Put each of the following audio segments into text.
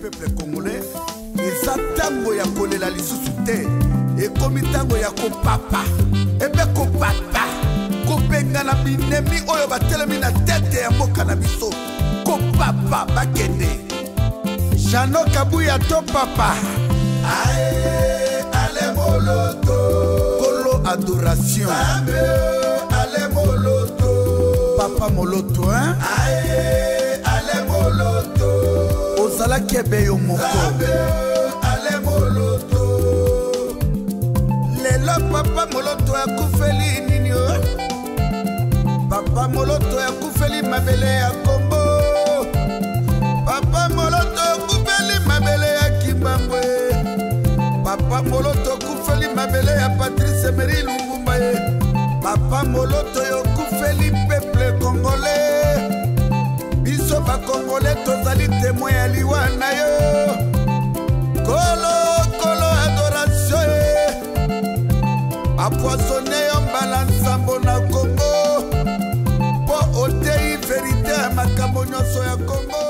Peuple congolais, ils attendent ya kolela lisusu te et comme tango ya ko papa et be ko papa ko benga na binemi oyo batelemi na tete ya mboka na biso ko papa bakende Jano Kabuya to papa ae ale moloto kolo adoration ale moloto papa moloto hein ae ale moloto Ozala Kebeyo Moko Ale Moloto Lelo papa Moloto ya kufeli nini Papa Moloto ya kufeli mabele ya Kombo Papa Moloto ya kufeli mabele ya Kimbambwe Papa Moloto kufeli mabele ya Patrice Emery Lumumba Papa Moloto ya kufeli peuple congolais Biso ba Congolais tozali témoin ya liwa na yo Kolo adoration Apoisonné yo mbala nsambo na Congo Po otei vérité ya makambo nyonso ya Congo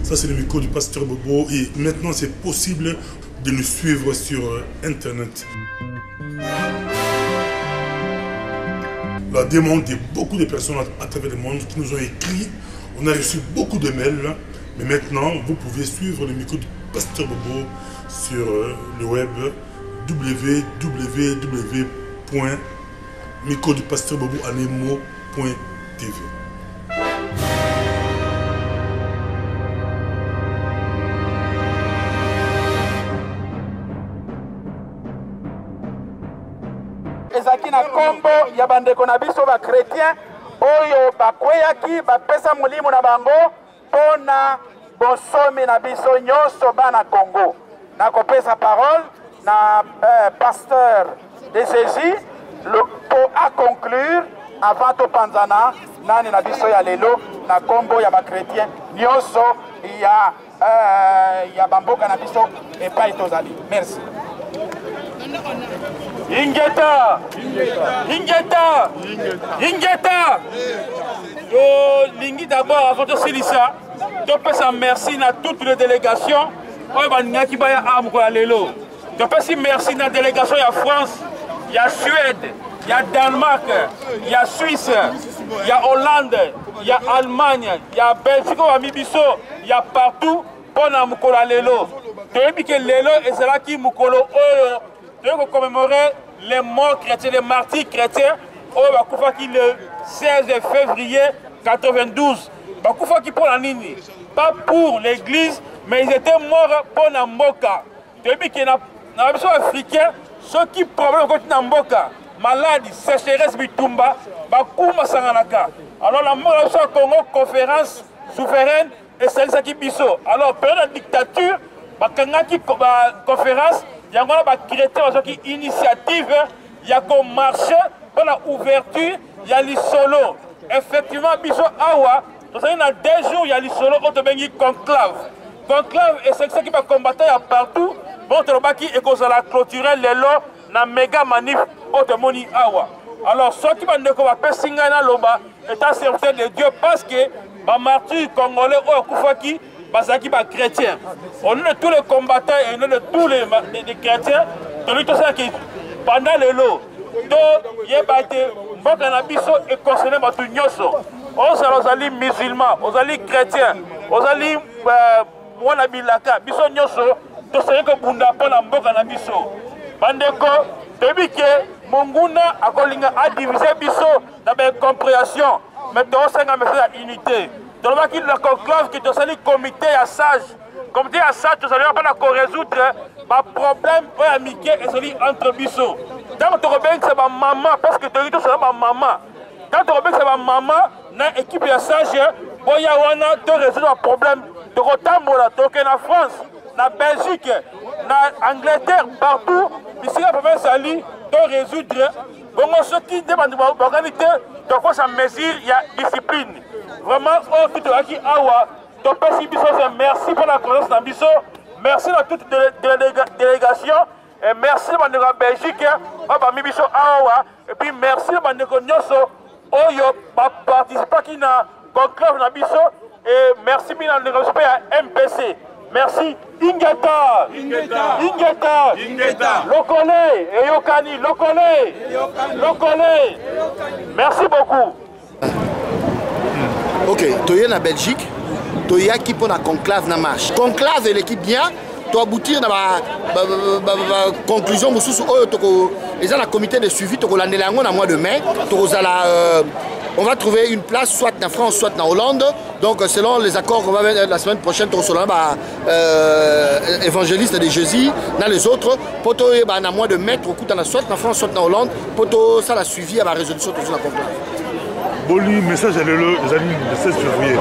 Ça c'est le micro du pasteur Bobo et maintenant c'est possible de nous suivre sur internet. La demande de beaucoup de personnes à travers le monde qui nous ont écrit. On a reçu beaucoup de mails, mais maintenant vous pouvez suivre le micro du pasteur Bobo sur le web www.microdupasteur-bobo-anemo.tv. ezaki na kombo ya bandeko na biso ba chrétien oyo bakweyaki bapesa molimo na bango pona bosomi na biso nyonso bana Congo. Na kopesa parole na pasteur de Jésus pour à conclure avant to panzana nani na biso ya lelo na kombo ya ba chrétien nyonso ya bamboka na biso epai tozali. Merci. Ingeta! Ingeta! Ingeta! Yo, Lingi d'abord, avant de se ça, je peux merci à toutes les délégations. Je peux merci à la délégation de France, il y a Suède, il y a Danemark, il y a Suisse, il y a Hollande, il y a Allemagne, il y a Belgique, il y a partout pour Mukolo Lelo. Depuis que Lelo est là qui Mukolo Oyo, commémorer les morts chrétiens, les martyrs chrétiens, le 16 février 92. Bakoufa qui pour la Nini, pas pour l'église, mais ils étaient morts pour Namboka. Depuis que dans la mission africaine, ceux qui problèment contre Namboka, maladie, sécheresse, bitumba, Bakouma Sanganaka. Alors la mort de la Congo, conférence souveraine, et c'est ça qui biso. Alors, pendant la dictature, Bakangaki conférence, il y a une initiative, il y a un marché pour l'ouverture, il y a les solos. Effectivement, biso awa, dans 2 jours, il y a les solos, on te bengi conclave. Conclave, et c'est ça qui va combattre partout. Votre baki et qu'on va clôturer les lots dans méga manif, on te moni awa. Alors, ceux qui vont faire Singana Loba est un serviteur de Dieu parce que les martyrs congolais, Koufaki, Bazaki ba chrétien. On est de tous les combattants et on est de tous les chrétiens. Pendant le lot, il y a des et concerné tout nyoso. On s'est musulmans, on s'est chrétiens, on s'est mwana bilaka, biso nyoso, to c'est que bunda pour la mboka na biso. Bandeko, depuis que Monguna a divisé biso dans la compréhension, mais on s'est mis unité. Donc, il y a un conclave qui est un comité à sage. Comité à sage, tu ne pas résoudre les problèmes amicaux et entre biso. Quand tu reviens, c'est ma maman, parce que tu es ma maman. Quand tu reviens, c'est ma maman, dans l'équipe à sage, boya wana to résoudre un problème de kotambola toke na France na Belgique na Angleterre partout ici la province ali to résoudre bongo soki de l'organité to faut sa mesure il y a discipline vraiment au tout aki awa to pesi biso merci pour la présence na biso merci à toute délégation et merci à la Belgique à biso awa et puis merci à Nyoso oyo participer qui na conclave na biso et merci bien à MPC. Merci Ingeta. Lokole, Eyokani, Lokole. Merci beaucoup. Ok, tu es en Belgique, tu es qui pour la conclave na marche. Conclave l'équipe bien, tu aboutir dans la conclusion ils ont la comité de suivi, tu as l'année mois de mai, on va trouver une place soit en France, soit en Hollande. Donc selon les accords qu'on va mettre la semaine prochaine, tu auras évangéliste de Jésus, dans les autres, pour toi, en mois de mai, soit en France, soit en Hollande, pour toi, ça la suivi à la résolution de la conclave. Boli, message à le 16 février.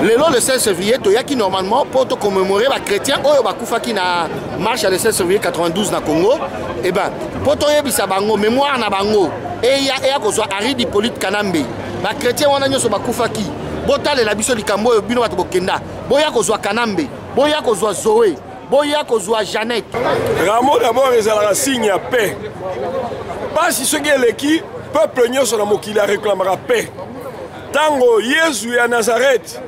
Le 16 février, tu as qui normalement pour te commémorer les chrétiens, qui na marche le 16 février 92 dans Congo, et ben pour toi il mémoire na bango et il y a que soit Aridi Hippolyte Kanambe, les chrétiens on a nyoso bakufaki, botale la biso likambo bino bato bokenda, boya ko soit Kanambe, boya ko soit Zoé, boya ko soit Jeannette. Ramo d'abord ils ont la signe à paix. Pas si ce qui est l'équipe peuple nyoso na mokili réclamera paix. Tango Yesu ya Nazareth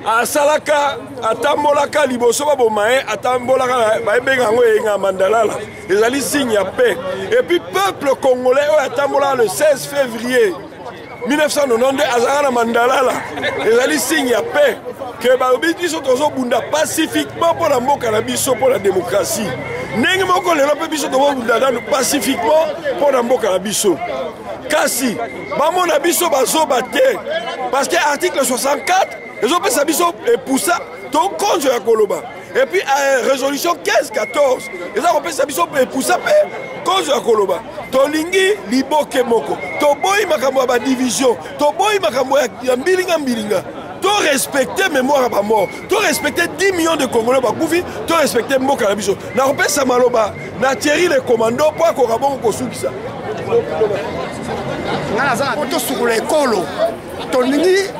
asalaka atambolaka liboso babomae atambolaka baebenga ngo enga mandalala ezali signe ya paix. Et puis peuple congolais atambolaka le 16 février 1992 azala na mandalala ezali signe ya paix que baobi biso tozobunda pacifiquement pour la mboka na biso pour la démocratie. Ndenge moko lelo pe biso tozobunda pacifiquement pour la mboka na biso. Kasi bamona biso bazoba te parce que article 64 ils ont fait biso et pour ça ton compte ya koloba et puis résolution 15-14 ils ont fait ça biso et pour ça compte ya koloba to lingi liboke moko to boyi makambo ba division to boyi makambo ya mbilinga to respecter mémoire ba mort to respecter 10 millions de Congolais ba kufi to respecter mboka na biso na kopesa maloba na Thierry le commando po ko rabon ko sukisa ngana za to sukula ekolo to lingi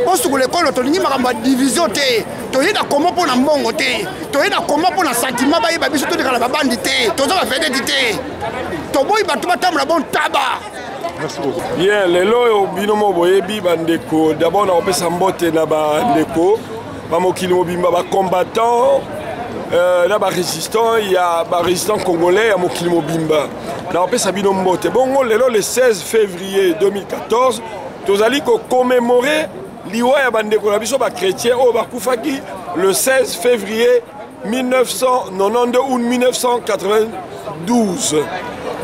osukula ekolo to lingi makambo division te to yeda comment pour na mbongo te to yeda comment pour na sentiment ba yeba biso to de kala babandi te to za ba fete te to boy batu batamla bon taba. Merci beaucoup. Bien, lelo binomo boyebi bandeko d'abord na opesa mbote na bandeko ba mokili mobimba ba combattant na ba résistant il y a ba résistant congolais ya mokili mobimba na opesa bino mbote bongo lelo le 16 février 2014 tozali ko commémorer liwa ya bandeko na biso ba chrétien o bakufaki le 16 février 1992 ou 1992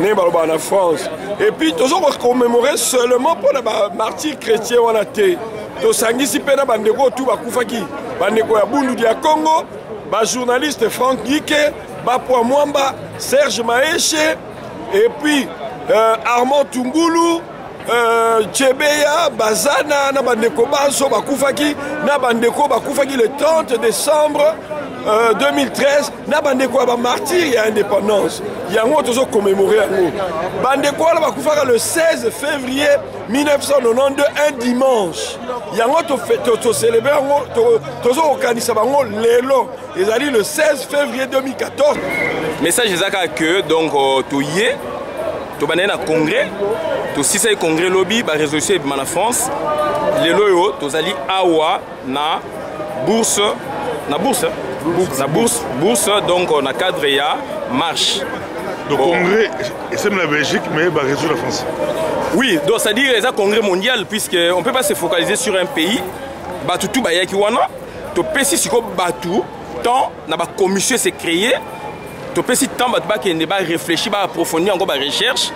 né baloba na France et puis toujours commémorer seulement pour les martyrs chrétiens wana te tosangisi pe na bandeko tu bakufaki bandeko ya Bundu dia Congo ba journaliste Franck Guike ba Poa Mwamba Serge Maeshe et puis Armand Tungulu Tchebeya Bazana na bandeko baso bakufaki na bandeko bakufaki le 30 décembre 2013 na bandeko ba martyr ya indépendance yango tozo commémorer yango bandeko la bakufaka le 16 février 1992 un dimanche yango to célébrer yango tozo organiser bango lelo ezali le 16 février 2014 message ezaka que donc toyé to banana na congrès to sisa congrès lobby ba résolution de la France lelo yo tozali awa na bourse donc on a cadre ya marche le congrès c'est la Belgique mais bah résout la France. Oui, donc c'est à dire c'est un congrès mondial puisque on peut pas se focaliser sur un pays batu tout ba yaki wana to pesi siko batu tant na ba commission s'est créée to pesi tant batu ba kende ba réfléchir ba approfondir encore ba recherche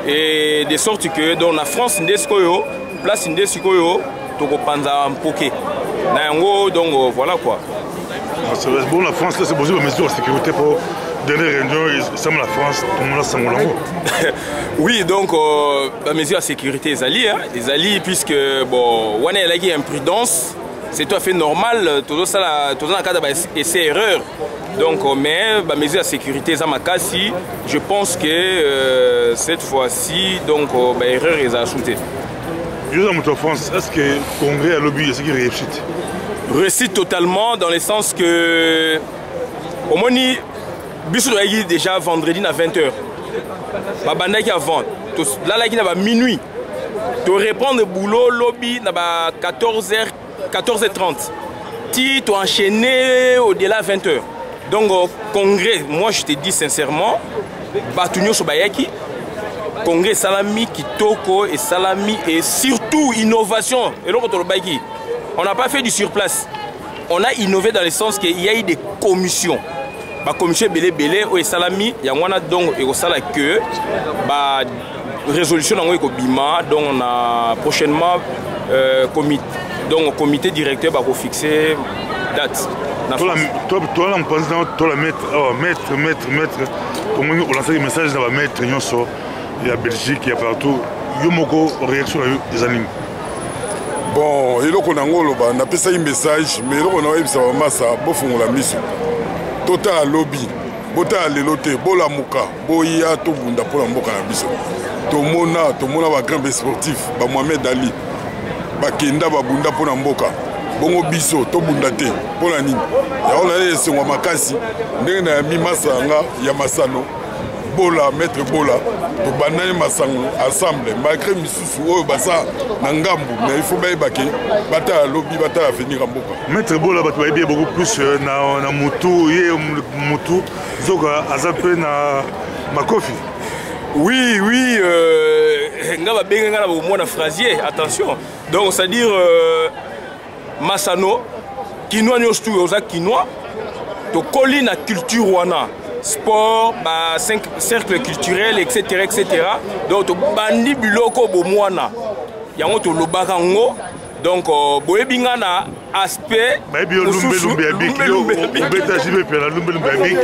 et de sorte que dans la France ndesko yo place ndesko yo to ko panza mpoke na yango donc voilà quoi. C'est bon, la France, c'est posé une mesure de sécurité pour dernière réunion, ça me la France, tout le monde a sangolango. Oui, donc, la mesure de sécurité est alliée, puisque, bon, on a une imprudence, c'est tout à fait normal, tout ça, dans le cadre d'essai erreur. Donc, mais la mesure de sécurité est makasi, je pense que cette fois-ci, donc, erreur est ajoutée. En France, est-ce que le Congrès a lobby, est-ce qu'il réussit? Réussit totalement, dans le sens que, au moins, Bissou doit y déjà vendredi à 20h. Babanda qui a vendu. Là, qui a minuit. Tu répondre au boulot, lobby, à 14h30. Tu as enchaîné au-delà de 20h. Donc, au congrès, moi je te dis sincèrement, Batunyo Sobayaki, congrès salami, kitoko et salami et surtout innovation. Et l'autre, on n'a pas fait du surplace. On a innové dans le sens qu'il y a eu des commissions. La commission belé au salami, il y a donc et au sala que la résolution dans bima donc on a prochainement comité directeur pour fixer date. Toi on pense dans la maître comment on lance des messages dans la maître il y a Belgique, il y a partout. Il y a beaucoup de réactions des animaux. Bon, il y a un message, mais il y a un message. Tota lobby, bota lelote, bola muka, boya to bunda pour la mboka na biso. To mona ba grand sportif, ba Mohamed Ali. Ba kenda ba bunda pour la mboka. Bongo biso to bunda te pour la nini. Ya ona ese ngwa makasi, ndenge na mi masanga ya masano. Bola maître bola to banane masango ensemble malgré misusu oyo basa na ngambu mais il faut bayebake bata lobby bata venir en mboka maître bola bato bayebi beaucoup plus na mutu ye mutu zoka azape na makofi. Oui nga ba benga nga na bomona phrasier attention donc c'est à dire masano kinois nyostu oza kinois to koli na culture wana sport, cercle culturel, etc. Donc, bandi biloko bomwana. Yango to lobaka ngo. Donc, boyebinga na aspect. Baby lumbe abiki. Obeta jibe pela lumbe abiki.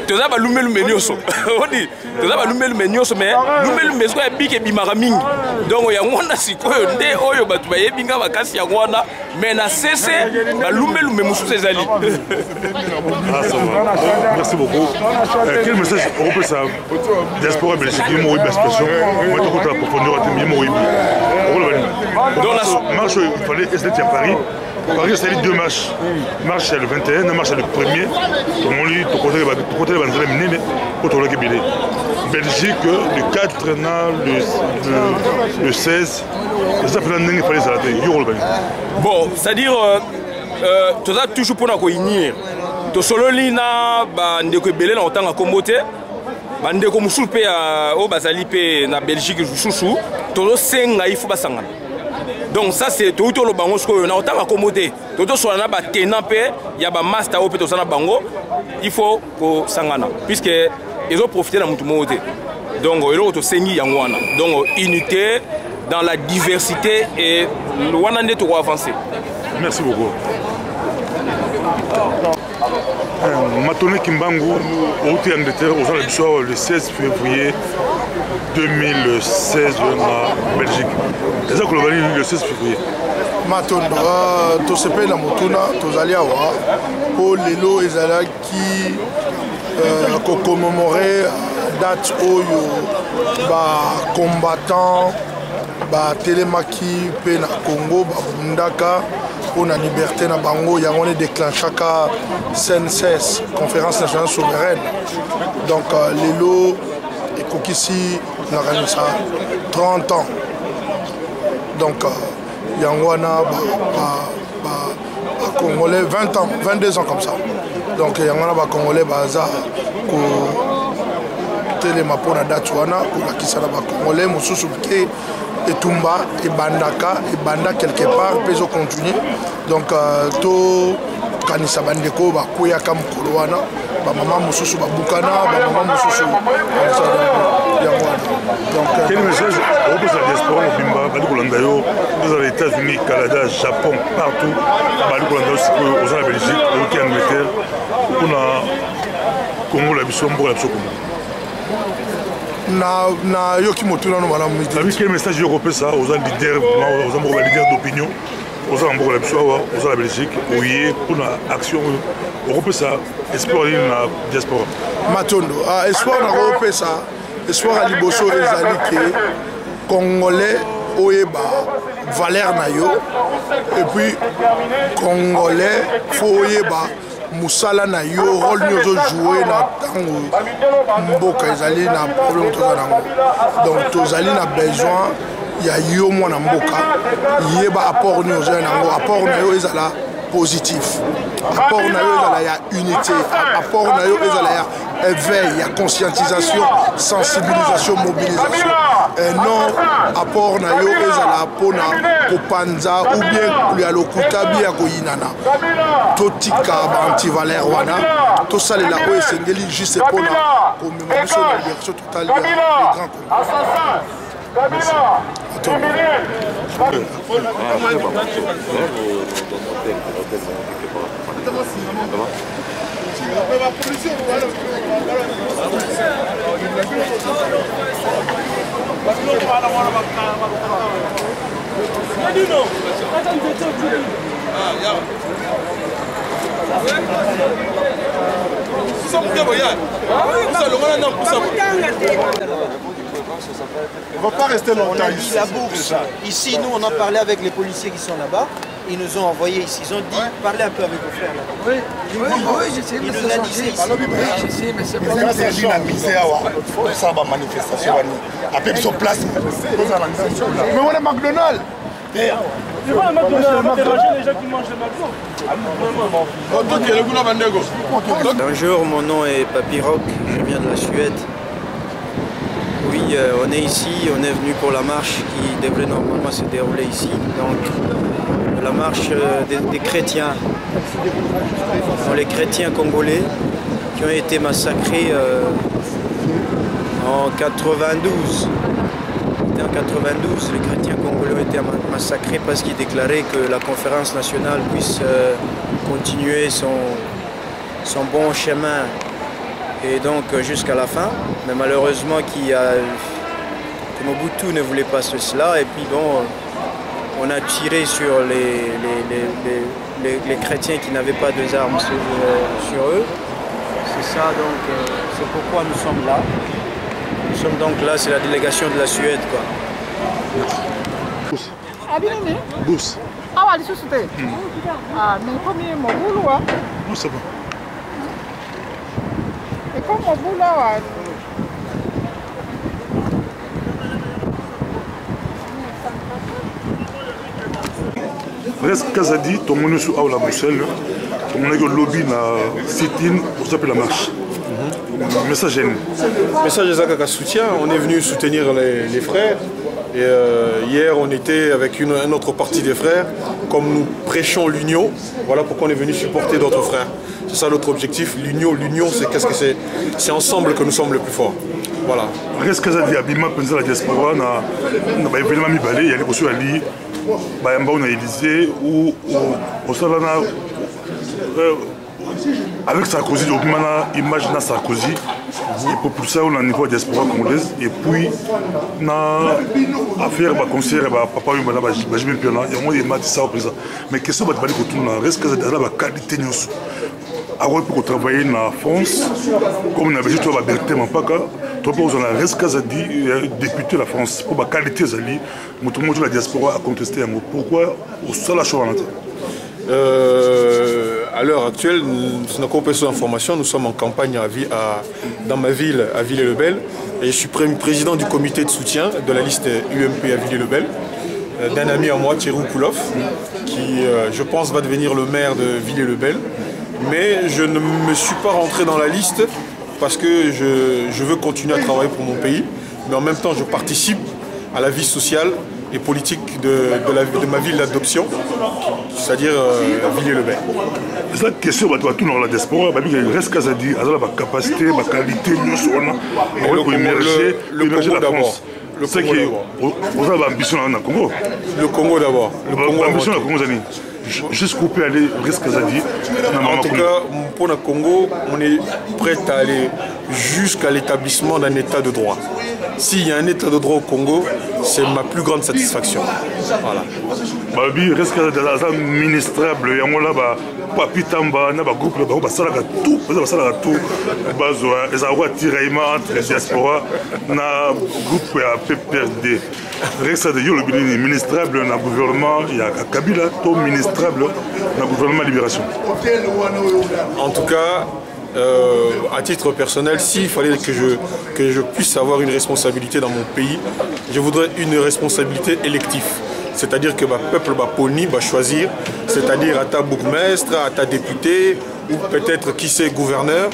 Toza ba lumbe nyoso. Odi, toza ba lumbe nyoso mais lumbe sko abiki bimara mingi. Donc yango na sikoyo nde oyo batu bayebinga bakasi yango wana mais na cesse ba lumbe mususu ezali. Ah ça va. Merci beaucoup. Quel message européen ça diaspora belgique mo oui expression. Moi to la profondeur de mo oui. Dans la marche, il fallait être à Paris. Paris, c'est les deux marches. Marche c'est le 21, marche c'est le 1er. Tout le monde dit, tout côté Belgique, le 4, le 16. Ça fait l'année qu'il fallait ça. Bon, c'est-à-dire, tu as toujours pour nous unir. Tu solo lina, ndeko belé na otanga kombote. Bandeko musul pe au bazali pe na Belgique chouchou. Tolo senga il faut basangana. Donc ça c'est tout le bangosko na otanga komote. Toto so na ba tenant pe ya ba master au pe to sana bango. Il faut ko sangana puisque ils ont profité na mutu mote. Donc ils ont to sengi yangwana. Donc unité dans la diversité et wana nde to avancer. Merci beaucoup. Matone Kimbangu, au Angleterre, le 16 février 2016 en Belgique. C'est ça que le 16 février. Matone, tu sais pas, tu allais avoir pour les lots qui commémorer date où les combattants Télémaki pe na Congo Bundaka pour la liberté na bango ya on déclenché CNCS conférence nationale souveraine donc les lots et kokisi na ça 30 ans donc yangwana congolais 20 ans 22 ans comme ça donc yangwana ba congolais baza ko telema pour la date wana pour la kisala ba congolais mususu ke etumba et banda quelque part peut continuer donc to kanisa bandeko ba kuya kam kolwana ba mama mususu ba bukana ba mama mususu donc quel message au plus la diaspora au bimba ba kolanda yo dans les États-Unis, Canada, Japon partout ba kolanda aussi aux Belgique, au Angleterre on a Congo la biso mboka la biso Congo. Na yoki motuna no malamu miti. Avec quel message européen ça aux leaders, aux leaders d'opinion, aux mboka la biso aux la Belgique, oui pour la action européen ça espoir na diaspora. Matondo, espoir na européen ça, espoir à liboso ezali ke Congolais oyeba valeur na yo et puis Congolais faut oyeba musala na yo rôle nyozo jouer na tango mboka ezali na problème toza nango donc tozali na besoin ya yo mwana mboka yeba apport nyozo nango apport na yo ezala positif apport na yo ezala ya unité apport na yo ezala ya éveil ya conscientisation sensibilisation mobilisation et non apport na yo ezala pona kopanza ou bien ya lokuta bien koyinana totika ba antivaleur wana to salela o esengeli juste pona komema biso na version totale ya les grands On va pas rester longtemps ici. La bourse. Ici, nous, on a parlé avec les policiers qui sont là-bas. Ils nous ont envoyés ici. Ils ont dit, parlez un peu avec vos frères là-bas. Oui, j'ai essayé, mais c'est changé. Oui, j'ai essayé, mais c'est pas ça. C'est une amitié à ça va manifestation. Après, ils sont place. Mais on est McDonald's. C'est pas le McDonald's, on va déranger les gens qui mangent le McDo. Bonjour, mon nom est Papy Rock, je viens de la Suède. Oui, on est ici, on est venu pour la marche qui devrait normalement se dérouler ici. Donc, la marche des chrétiens, les chrétiens congolais qui ont été massacrés en 92. En 92, les chrétiens congolais ont été massacrés parce qu'ils déclaraient que la conférence nationale puisse continuer son bon chemin et donc jusqu'à la fin. Mais malheureusement que Mobutu ne voulait pas cela et puis bon, on a tiré sur les chrétiens qui n'avaient pas de armes sur eux. C'est ça donc, c'est pourquoi nous sommes là. Nous sommes donc là, c'est la délégation de la Suède quoi. Bous. Ah ouais, c'est ça. Ah, mais comme il m'a voulu, Non, c'est bon. et comme m'a voulu, Reste Kazadi, ton monde sur Aula Bruxelles, ton monde est au lobby na sit-in pour s'appeler la marche. Message à nous. Message à Zakaka soutien, on est venu soutenir les frères. Et hier on était avec un autre parti des frères, comme nous prêchons l'union, voilà pourquoi on est venu supporter d'autres frères. C'est ça notre objectif, l'union c'est qu'est-ce que c'est? C'est ensemble que nous sommes le plus forts. Voilà. Reste Kazadi, Abima, Penza la diaspora, na événement Mibalé, il y a les reçus à l'I, Bayamba on a Élysée, ou au Salana. Avec Sarkozy, on imagine Sarkozy, et pour ça, on a un niveau de diaspora congolaise, et puis, on a affaire, concert, papa, il m'a dit, je vais là, et on m'a dit ça au président. Mais qu'est-ce que tu as reste que la qualité de nous. Alors, pour travailler en France, comme on avait dit, tu vas Berthe Mampaka, tu vas reste que député de la France, pour la qualité de la diaspora à contester. Pourquoi au seul choix à l'heure actuelle, nous n'avons pas besoin d'informations. Nous sommes en campagne dans ma ville, à Villers-le-Bel. Et je suis président du comité de soutien de la liste UMP à Villers-le-Bel, d'un ami à moi, Thierry Koulov, qui, je pense, va devenir le maire de Villers-le-Bel. Mais je ne me suis pas rentré dans la liste parce que je veux continuer à travailler pour mon pays. Mais en même temps, je participe à la vie sociale et politique de ma ville d'adoption, c'est-à-dire Villers-le-Bel. C'est la question de tout dans la diaspora, il reste qu'à dire, à la capacité, la qualité, pour émerger la France. C'est qui vous avez ambition dans le Congo. Le Congo d'abord. L'ambition dans le Congo, jusqu'où peut aller risque Zadi. En tout cas, pour le Congo, on est prêt à aller jusqu'à l'établissement d'un état de droit. S'il y a un état de droit au Congo, c'est ma plus grande satisfaction. Voilà. Babi risque d'être ministrable. Il y a un là, papi tamba, na ba groupe là, ba sala tout, ba sala tout. Bazoa, les avoir tiraillement entre les diaspora, na groupe ya PPRD. Risque de yolo bini ministrable na gouvernement, il y a Kabila, tout ministrable na gouvernement libération. En tout cas. À titre personnel, s'il fallait que je puisse avoir une responsabilité dans mon pays, je voudrais une responsabilité élective. C'est-à-dire que le peuple va poni, va choisir, c'est-à-dire à ta bourgmestre, à ta député, ou peut-être qui sait gouverneur,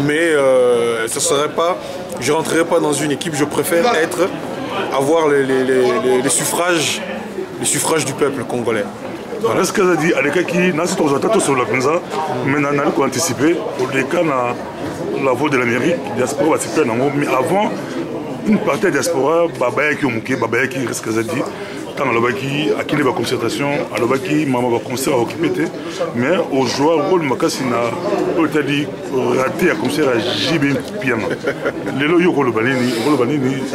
mais ce serait pas, je ne rentrerai pas dans une équipe, je préfère avoir les suffrages du peuple congolais. Est-ce que ça dit, avec qui n'a pas sur la Penza, mais n'a pas anticipé, au cas la voix de l'Amérique, la diaspora va se faire, mais avant, une partie de la diaspora, Babaya qui est Babaya qui risque de dire, tant à l'Obaki, à qui les concertation, à l'Obaki, maman va concert à occuper, mais au joueur, rôle Makasina, peut-être dit, raté à concert à JB Piano. Les loyaux, le Balini,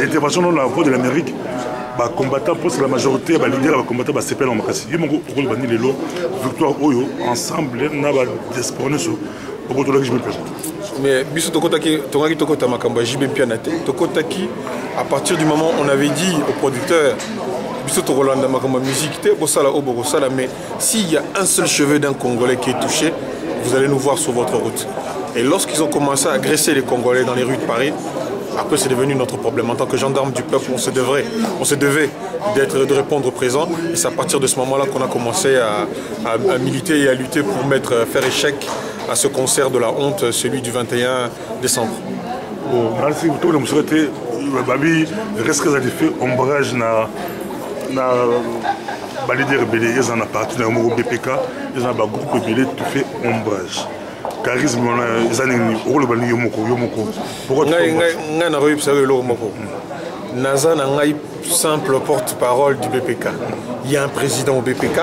intervention dans la voix de l'Amérique. Combattant pour la majorité, les leaders combattant va s'épelle en Makassi. Il y a mon rôle bani les lots, victoire Oyo, ensemble, n'a pas d'espoir sur le rôle que je me présente. Mais biso tokotaki tokota makamba JB Pianate, tokotaki à partir du moment où on avait dit au producteur biso tokolanda makamba musique te bosala obokosala, mais s'il y a un seul cheveu d'un Congolais qui est touché, vous allez nous voir sur votre route. Et lorsqu'ils ont commencé à agresser les Congolais dans les rues de Paris, après, c'est devenu notre problème. En tant que gendarme du peuple, on se devait de répondre présent. Et c'est à partir de ce moment-là qu'on a commencé à militer et à lutter pour faire échec à ce concert de la honte, celui du 21 décembre. Merci beaucoup. Je souhaite Babi reste que ça fait ombrage na leader rebelle, ils en a parti dans le BPK, ils en a groupe rebelle qui fait ombrage. Charisme, ils en ont rôle bani yomoko. Pourquoi tu simple porte-parole du BPK. Il y a un président au BPK.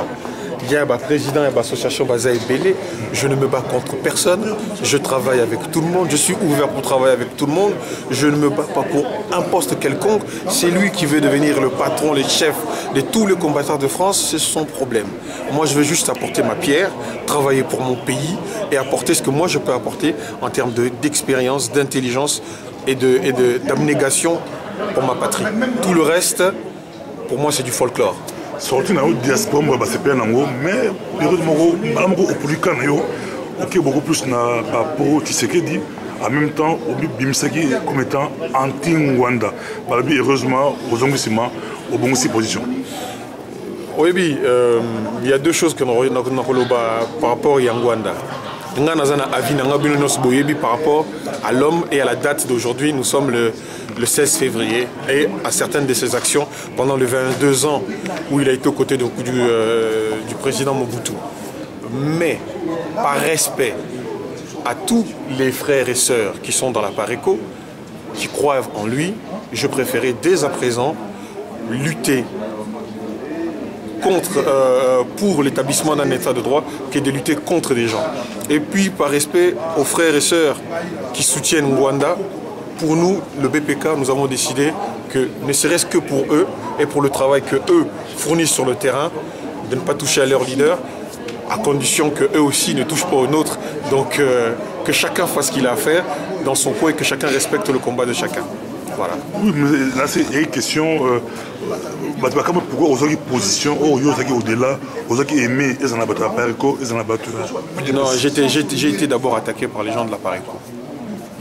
Il y a un président de l'association Bazaï Bélé. Je ne me bats contre personne. Je travaille avec tout le monde. Je suis ouvert pour travailler avec tout le monde. Je ne me bats pas pour un poste quelconque. C'est lui qui veut devenir le patron, le chef de tous les combattants de France. C'est son problème. Moi, je veux juste apporter ma pierre, travailler pour mon pays et apporter ce que moi je peux apporter en termes d'expérience, d'intelligence et d'abnégation pour ma patrie. Tout le reste, pour moi, c'est du folklore. Sorti dans la diaspora, c'est pas mais beaucoup plus pour Tshisekedi, en même temps, Bimsaki comme étant anti-Rwanda. Heureusement, aux Anglais, au bon position. Oui, il y a deux choses que nous avons par rapport à Rwanda. Par rapport à l'homme et à la date d'aujourd'hui, nous sommes le 16 février et à certaines de ses actions pendant les 22 ans où il a été aux côtés du président Mobutu. Mais par respect à tous les frères et sœurs qui sont dans la Pareco, qui croient en lui, je préférais dès à présent lutter pour l'établissement d'un état de droit que de lutter contre des gens. Et puis par respect aux frères et sœurs qui soutiennent Rwanda, pour nous, le BPK, nous avons décidé que ne serait-ce que pour eux et pour le travail que eux fournissent sur le terrain, de ne pas toucher à leur leader, à condition qu'eux aussi ne touchent pas aux nôtres. Donc que chacun fasse ce qu'il a à faire dans son coin et que chacun respecte le combat de chacun. Voilà. Oui, mais là, c'est une question. Pourquoi aux autres positions, au-delà, aux autres aimés, ils en ont battu à Pareco, ils en ont battu à... Non, j'ai été d'abord attaqué par les gens de la Pareco.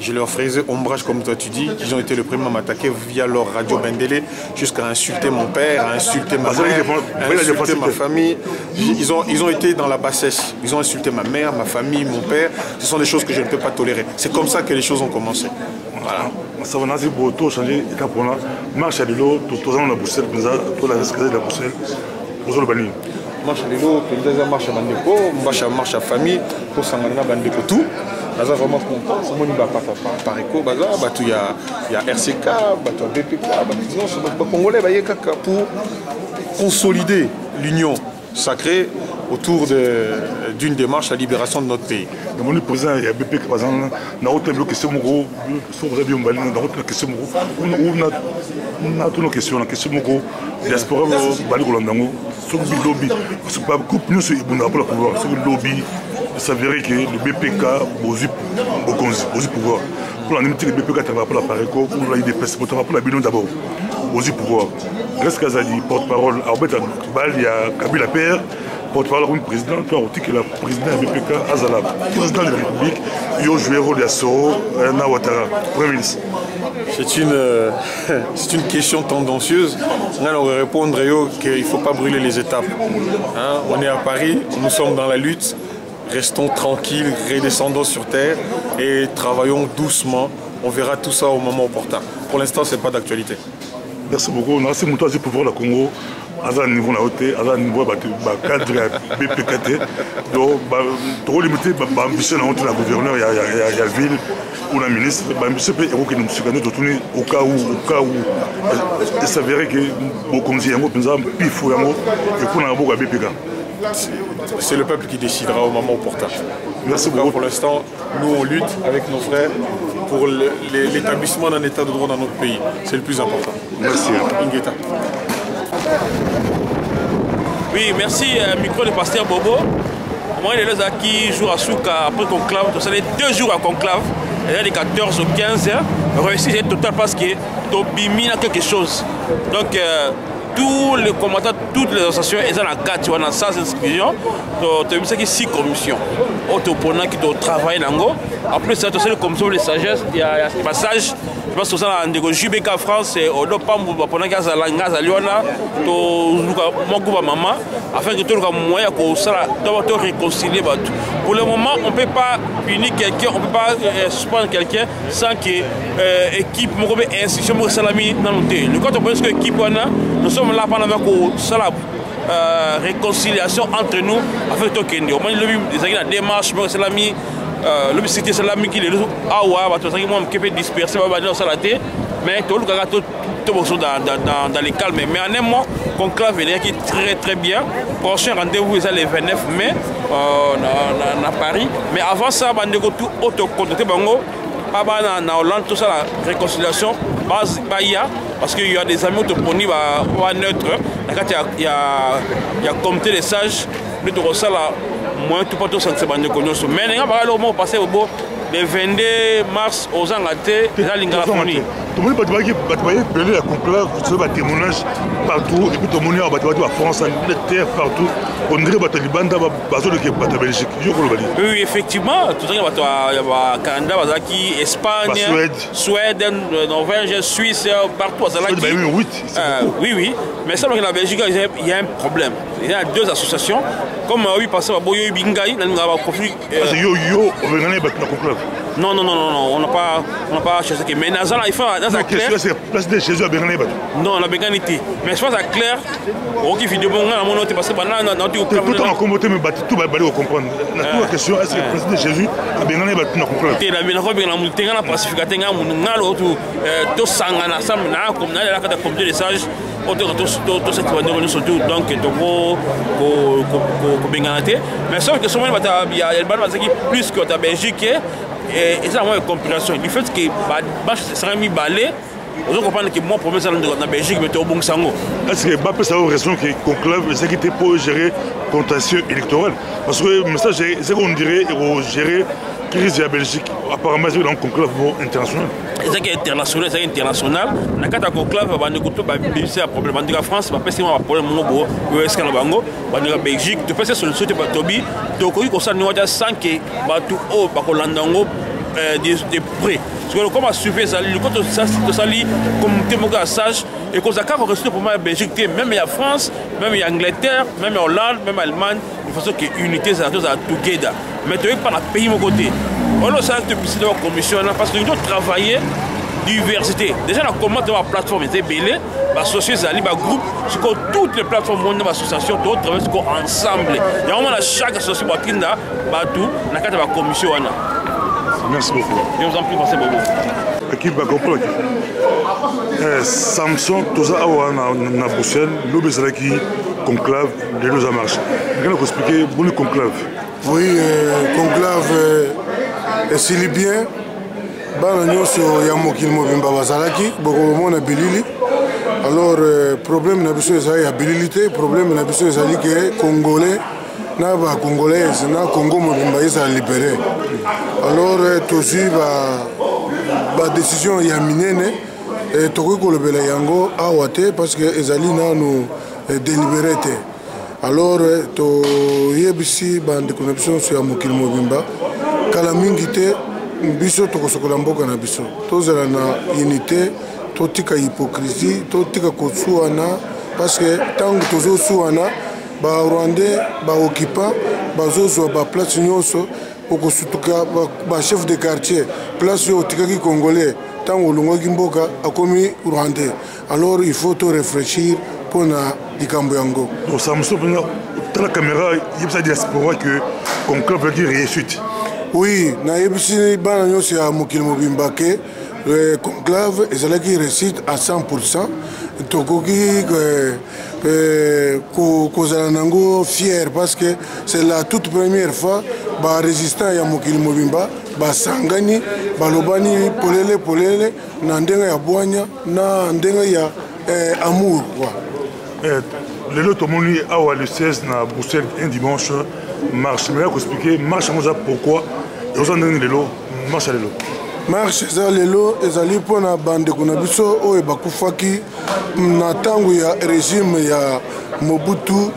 Je leur faisais ombrage, comme toi tu dis. Ils ont été le premier à m'attaquer via leur radio Bendélé, jusqu'à insulter mon père, à insulter ma mère, à insulter ma famille. Ils ont été dans la bassesse. Ils ont insulté ma mère, ma famille, mon père. Ce sont des choses que je ne peux pas tolérer. C'est comme ça que les choses ont commencé. Voilà. Ça va nazi pour tout changer et pour la marche à l'eau tout aux ans la Bruxelles pour la escalade de la Bruxelles pour le bani marche à l'eau pour marche à bandeko marche à famille pour s'amener à bandeko tout là vraiment content c'est mon iba pas Pareco baza batu il y a RCK batu BPK batu non c'est pas congolais ba kaka pour consolider l'union sacrée autour d'une démarche à la libération de notre pays. Le président, il y a BP par exemple, dans notre question, on a toutes nos questions, la question de diaspora, ça verrait que le BPK au pouvoir. Pour la limite, le BPK travaille pour la Pareco, pour la IDPS, pour la Bidon d'abord, au pouvoir. Reste Kazadi, porte-parole, Arbet Bal, il y a Kabila Père, porte-parole comme président, toi, on dit que la présidente du BPK, Azala, président de la République, il a joué le rôle de Soro, Nawatara, Premier ministre. C'est une question tendancieuse. On va répondre qu'il ne faut pas brûler les étapes. Hein? On est à Paris, nous sommes dans la lutte. Restons tranquilles, redescendons sur terre et travaillons doucement. On verra tout ça au moment opportun. Pour l'instant, ce n'est pas d'actualité. Merci beaucoup. On a assez de temps pour voir le Congo. À un niveau de à un niveau de cadre BPKT. Donc, trop limité, l'ambition de la gouverneure, il y a la ville ou la ministre. L'ambition peut être que nous sommes tournés au cas où il s'avérait que beaucoup de gens ont pu faire et qu'on a un peu de BPK. C'est le peuple qui décidera au moment opportun. Merci beaucoup. Pour l'instant, nous on lutte avec nos frères pour l'établissement d'un état de droit dans notre pays. C'est le plus important. Merci. Ingeta. Oui, merci. Micro de Pasteur Bobo. Moi, il est qui joue à Souka après conclave. Donc, ça fait 2 jours à conclave. Il y a des 14 au 15 heures. Réussi, c'est total parce que Tobimi a quelque chose. Donc, tous les combattants, toutes les associations, ils ont la carte, ils ont sans inscription. Donc, tu as 6 commissions. Autoprenants qui travaillent là-haut. Après, c'est la commission de sagesse. Il y a un passage. Je pense que ça a un JBK France, on doit pas pendant qu'il y a la langue à Lyon, afin que tout le monde moyen doit réconcilier. Pour le moment, on ne peut pas punir quelqu'un, on ne peut pas suspendre quelqu'un sans que l'équipe, institution, salami dans le thé. Quand on pense que l'équipe, nous sommes là pendant la réconciliation entre nous, afin que nous ayons la démarche, salami. Le cité c'est l'ami qui est qui peut disperser mais tout le dans les calmes. Mais en un mois, conclave qui est très très bien. Prochain rendez-vous est le 29 mai à Paris. Mais avant ça, on a tout autocontacté en Hollande, tout ça, la réconciliation, parce qu'il y a des amis autoponis neutres. Il y a comité des sages, moi tout pas tout ça c'est bande connaissance mais on va le passer au beau le 22 mars aux Angaté dans l'Ingalafoni. Tout le monde va te la conclave, tu vas témoignage partout et puis tout le monde va France, Angleterre partout. On dirait que les bandes de Belgique. Oui, effectivement, tout ça il y a Canada, Espagne, Suède, Norvège, Suisse, partout. Oui, mais ça la Belgique il y a un problème. Il y a 2 associations comme oui parce que Boyo Bingai, on a conflit. Non, on n'a pas cherché. Mais Nazan, il faut clair. Place de Jésus à Bégané. Non, la Béganité. Mais je pense à clair. On qui fait de bon à mon autre parce que pendant tout le temps, on combattait, mais tout va comprendre. La question, est-ce que le président de Jésus a Bégané va tout comprendre? La Bégané, la pacification, tout sangana, ça, comme la communauté des sages. Donc, mais sauf que souvent, il y a plus que la Belgique et c'est vraiment une compréhension. Du fait que Bach sera mis balai, on comprend que moi, pour moi, la Belgique, mais au bon sango. Est-ce que Bach a raison que conclave, c'est qu'il était pour gérer contentieux électoral? Parce que le message, c'est qu'on dirait, gérer la crise de la Belgique. Apparemment, c'est un conclave international. C'est international, c'est international. Na kata conclave ba ndekuto ba bimisa problème ndika France ba pesa ma problème ngo US kana bango ba ndika Belgique to pesa solution te ba tobi to ko ko sa ni wata sanke ba tu o ba ko landango de près. Parce que comme a suivi ça le côté ça sali comme témoga sage et qu'on a qu'à rester pour ma Belgique même il y a France, même il y a Angleterre, même Hollande, même Allemagne, de façon que unité ça tous à together. Mais tu es pas la pays mon côté. On a ça depuis cette commission parce que nous devons travailler diversité. Déjà, on a commencé la plateforme était belée, l'association Zali, le groupe, c'est que toutes les plateformes mondiales d'association, tout travaillent ensemble. Il y a vraiment chaque association qui a tout, on a quatre la commission. Merci beaucoup. Je vous en prie, passez beaucoup. Qui va comprendre? Samson, tout ça, on a Bruxelles, l'Obézalaki, conclave les deux marches. Vous expliquer pour le conclave. Oui, conclave est bien. Bana nyonso ya mokili mobimba bazalaki bokomona bilili. Alors problème na biso ezali ya bililité, problème na biso ezali que congolais na ba congolaise na Congo mobimba eza libéré. Alors tozwi ba décision ya minene tokoki kolobela yango awa te parce que ezali nanu délibéré te. Alors toyebisi bandeko na biso nyonso ya mokili mobimba kala mingi te biso tokosokola mboka na biso tozala na unité totika hypocrisie totika kosuwana parce que ntango tozosuwana barwandais baoccupant bazozwa baplace nyonso okosutuka bachef de quartier place oyo otikaki congolais ntango olongwaki mboka akomi rwandais. Alors il faut to réfléchir mpona likambo yango. La caméra, il y a diaspora que conclave veut dire réussite. Oui, na yebisi bana nyonso ya mokili mobimba ke conclave ezalaki réussite à 100%. Tokoki kozala nango fier parce que c'est la toute première fois ba résistant ya mokili mobimba basangani balobani polele na ndenga ya bwanya na ndenga ya amour quoi. Le tomoni awa le 16 na Bruxelles un dimanche marche. Mais vous expliquer marche pourquoi et vous en donnez lelo marche lelo. Marche za lelo ezali pona bandeko na biso oyo bakufaki na tango ya régime ya Mobutu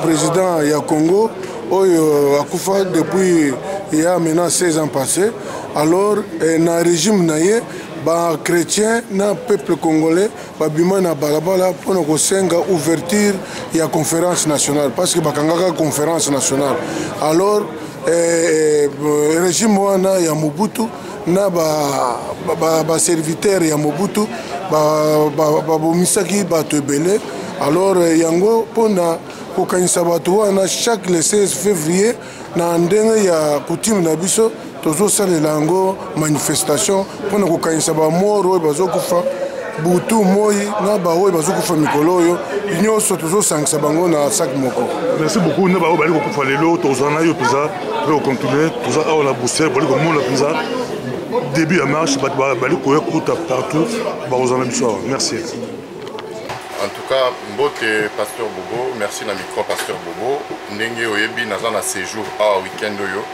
président ya Congo oyo akufa depuis il y a maintenant 16 ans passés. Alors na régime na ye ba chrétien na peuple congolais babima na balabala pona kosenga ouverture ya conférence nationale parce que bakangaka conférence nationale. Alors régime wana ya Mobutu na ba serviteur ya Mobutu babomisaki bato ebele. Alors yango pona kokanisa bato wana chaque le 16 février na ndenge ya coutume na biso tozosalela yango manifestation mpona kokanisa bamoro oyo bazokufa butu moi na baoyo bazokufa mikolo oyo nyonso tozosangisa bango na sak moko. Merci beaucoup na baoyo bali kokufa lelo tozana yo mpenza mpe kocontinue toza awa na Bruxelles bali komona mpenza début ya marche bato bali koya kuta partout bakozana biso awa. Merci. En tout cas, mbote Pasteur Bobo, merci na micro Pasteur Bobo. Ndenge oyebi naza na séjour à week-end oyo.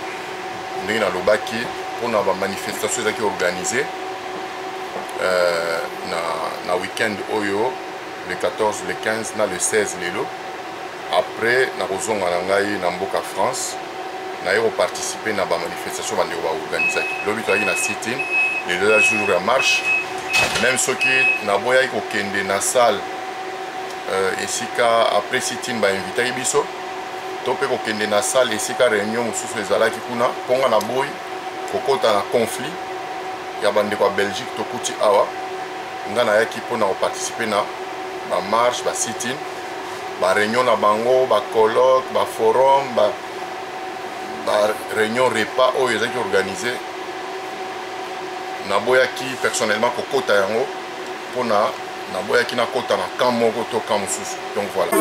Ndenge na lobaki pona ba manifestation ezaki organisée na week-end oyo le 14, le 15 na le 16 lelo. Après na kozonga na ngai na mboka France na yo participer na ba manifestation bande ba organiser. Lobi toaki na sit-in le deux jours ya marche. Même ceux qui na boya ko kende na salle esika après sit-in ba invité biso tope ko kende na salle esika réunion mususu ezalaki kuna ponga na boy kokota na conflit ya bande kwa Belgique tokuti awa ngana yaki pona ko participer na ba marche ba sit-in ba réunion na bango ba colloque ba forum ba réunion repas oyo ezaki organisé na boyaki personnellement kokota yango pona na boyaki na kota na camp moko to camp mosusu. Donc voilà.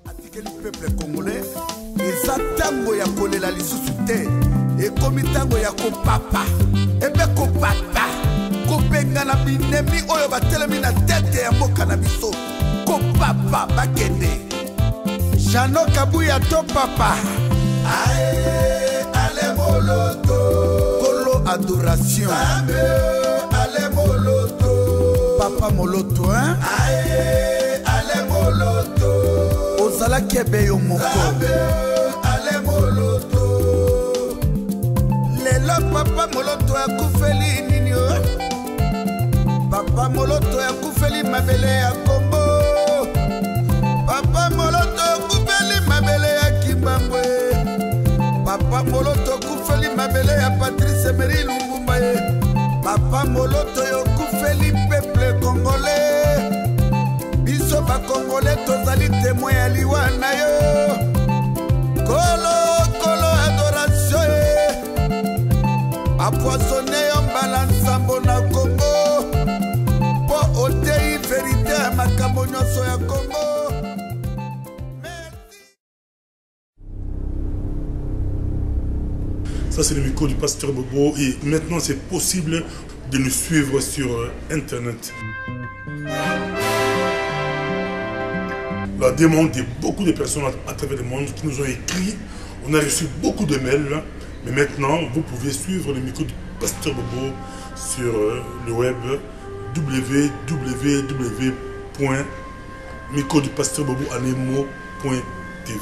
atikeli peuple congolais eza ntango ya kolela lisusu te ekomi ntango ya kopapa ebe kopapa kopengana binemi oyo batelemi na tete ya mboka na biso kopapa bakende Jano Kabuya to papa ae ale moloto kolo adoration ale moloto papa moloto hein ae ale moloto ozala kebe yo moko ale moloto lelo papa moloto akufeli nini papa moloto akufeli mabele ya Kombo papa moloto akufeli mabele ya Kimbambwe Papa Moloto kufeli mabele ya Patrice Emery Lumumba ye. Papa Moloto yo kufeli peuple congolais. Biso ba congolais tozali témoin ya liwa na yo. Kolo kolo adoration ye. Apoisonné yo mbala nsambo na Congo. Po otei vérité ya makambo nyonso ya Congo. Ça, c'est le micro du pasteur Bobo. Et maintenant, c'est possible de nous suivre sur Internet. La demande de beaucoup de personnes à travers le monde qui nous ont écrit. On a reçu beaucoup de mails. Mais maintenant, vous pouvez suivre le micro du pasteur Bobo sur le web www.microdupasteur.bobo.tv.